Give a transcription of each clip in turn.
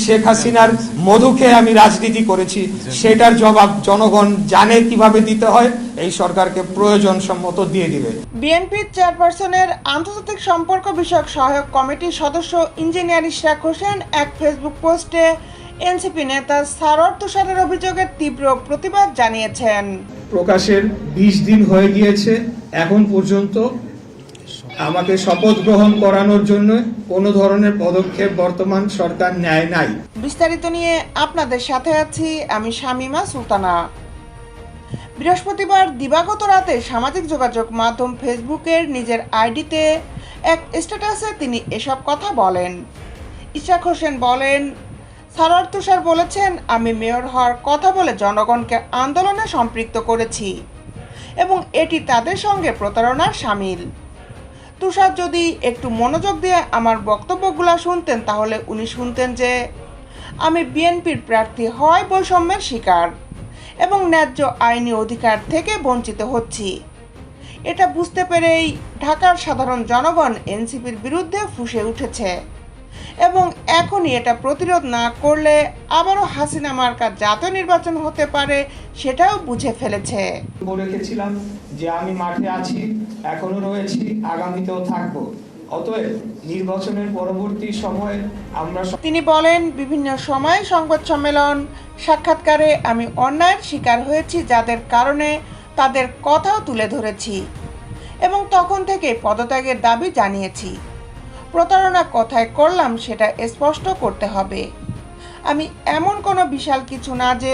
শেখ হাসিনার মধু খেয়ে আমি রাজনীতি করেছি, সেটার জবাব জনগণ জানে কিভাবে দিতে হয়, এই সরকারকে প্রয়োজন সম্মত দিয়ে দিবে। বিএনপির চেয়ারপারসনের আন্তর্জাতিক সম্পর্ক বিষয়ক সহায়ক কমিটির সদস্য ইঞ্জিনিয়ার ইশরাক হোসেন এক ফেসবুক পোস্টে এনসিপি নেতা সারোয়ার তুষারের অভিযোগের তীব্র প্রতিবাদ জানিয়েছেন। প্রকাশের 20 দিন হয়ে গিয়েছে, এখন পর্যন্ত আমাকে শপথ গ্রহণ করানোর জন্য কোনো ধরনের পদক্ষেপ বর্তমান সরকার নেয় নাই। বিস্তারিত নিয়ে আপনাদের সাথে আছি আমি শামিমা সুলতানা। বৃহস্পতিবার দিবাগত রাতে সামাজিক যোগাযোগ মাধ্যম ফেসবুকের নিজের আইডিতে এক স্ট্যাটাসে তিনি এসব কথা বলেন। ইশরাক হোসেন বলেন, সারোয়ার তুষার বলেছেন, আমি মেয়র হওয়ার কথা বলে জনগণকে আন্দোলনে সম্পৃক্ত করেছি এবং এটি তাদের সঙ্গে প্রতারণার শামিল। তুষার যদি একটু মনোযোগ দিয়ে আমার বক্তব্যগুলো শুনতেন তাহলে উনি শুনতেন যে আমি বিএনপির প্রার্থী হওয়ায় বৈষম্যের শিকার এবং ন্যায্য আইনি অধিকার থেকে বঞ্চিত হচ্ছি। এটা বুঝতে পেরেই ঢাকার সাধারণ জনগণ এনসিপির বিরুদ্ধে ফুঁসে উঠেছে এবং এখনই এটা প্রতিরোধ না করলে আবারও হাসিনা মার্কা জাতীয় নির্বাচন হতে পারে সেটাও বুঝে ফেলেছে। রেখেছিলাম যে আমি মাঠে আছি, এখনো রয়েছি, আগামীতেও থাকবো। অতএব নির্বাচনের পরবর্তী সময়ে আমরা তিনি বলেন, বিভিন্ন সময় সংবাদ সম্মেলন সাক্ষাৎকারে আমি অন্যায়ের শিকার হয়েছি, যাদের কারণে তাদের কথাও তুলে ধরেছি এবং তখন থেকে পদত্যাগের দাবি জানিয়েছি। প্রতারণা কোথায় করলাম সেটা স্পষ্ট করতে হবে। আমি এমন কোনো বিশাল কিছু না যে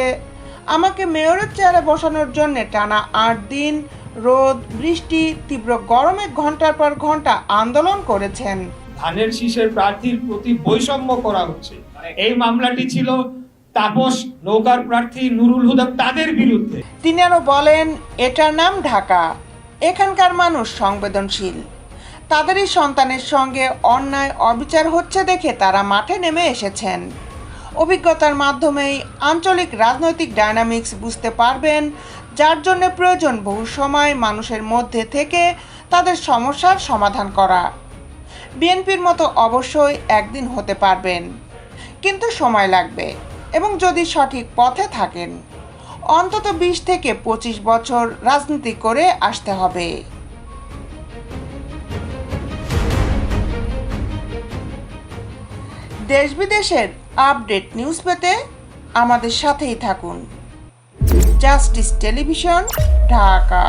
আমাকে মেয়রের চেয়ারে বসানোর জন্য টানা 8 দিন রোদ বৃষ্টি তীব্র গরমে ঘন্টার পর ঘন্টা আন্দোলন করেছেন। ধানের শীষের প্রার্থীর প্রতি বৈষম্য করা হচ্ছে, এই মামলাটি ছিল তাপস নৌকার প্রার্থী নুরুল হুদা তাদের বিরুদ্ধে। তিনি আরো বলেন, এটার নাম ঢাকা, এখানকার মানুষ সংবেদনশীল। তাদেরই সন্তানের সঙ্গে অন্যায় অবিচার হচ্ছে দেখে তারা মাঠে নেমে এসেছেন। অভিজ্ঞতার মাধ্যমেই আঞ্চলিক রাজনৈতিক ডায়নামিক্স বুঝতে পারবেন, যার জন্য প্রয়োজন বহু সময় মানুষের মধ্যে থেকে তাদের সমস্যার সমাধান করা। বিএনপির মতো অবশ্যই একদিন হতে পারবেন, কিন্তু সময় লাগবে এবং যদি সঠিক পথে থাকেন অন্তত 20 থেকে 25 বছর রাজনীতি করে আসতে হবে। দেশ বিদেশের আপডেট নিউজ পেতে আমাদের সাথেই থাকুন। Justice television, Dhaka.